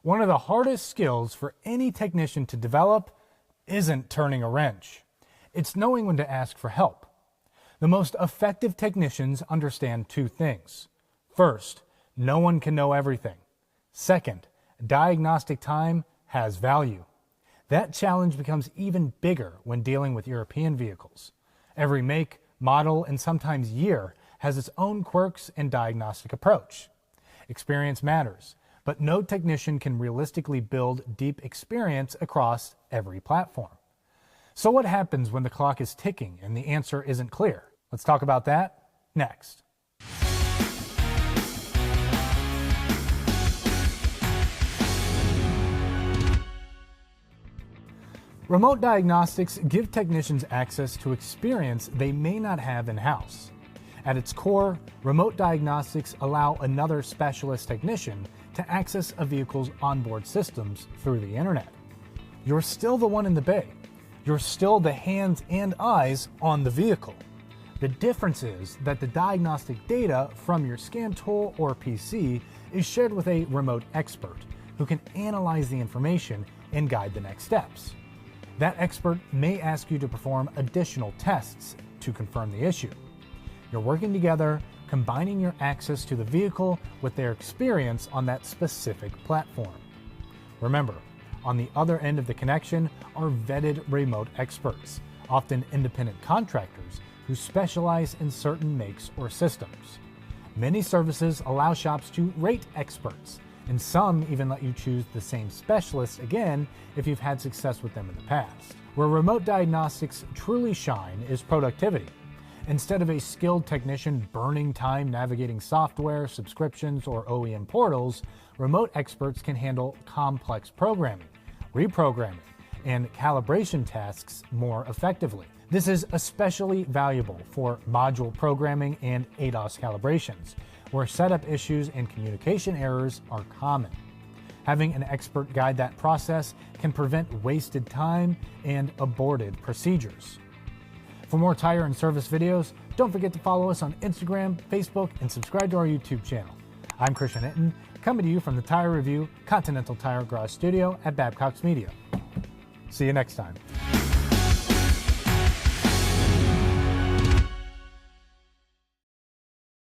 One of the hardest skills for any technician to develop isn't turning a wrench. It's knowing when to ask for help. The most effective technicians understand two things. First, no one can know everything. Second, diagnostic time has value. That challenge becomes even bigger when dealing with European vehicles. Every make, model, and sometimes year has its own quirks and diagnostic approach. Experience matters, but no technician can realistically build deep experience across every platform. So what happens when the clock is ticking and the answer isn't clear? Let's talk about that next. Remote diagnostics give technicians access to experience they may not have in-house. At its core, remote diagnostics allow another specialist technician to access a vehicle's onboard systems through the internet. You're still the one in the bay. You're still the hands and eyes on the vehicle. The difference is that the diagnostic data from your scan tool or PC is shared with a remote expert who can analyze the information and guide the next steps. That expert may ask you to perform additional tests to confirm the issue. You're working together, combining your access to the vehicle with their experience on that specific platform. Remember, on the other end of the connection are vetted remote experts, often independent contractors who specialize in certain makes or systems. Many services allow shops to rate experts, and some even let you choose the same specialist again if you've had success with them in the past. Where remote diagnostics truly shine is productivity. Instead of a skilled technician burning time navigating software, subscriptions, or OEM portals, remote experts can handle complex programming, reprogramming, and calibration tasks more effectively. This is especially valuable for module programming and ADAS calibrations, where setup issues and communication errors are common. Having an expert guide that process can prevent wasted time and aborted procedures. For more tire and service videos, don't forget to follow us on Instagram, Facebook, and subscribe to our YouTube channel. I'm Christian Hinton, coming to you from the Tire Review Continental Tire Garage Studio at Babcock's Media. See you next time.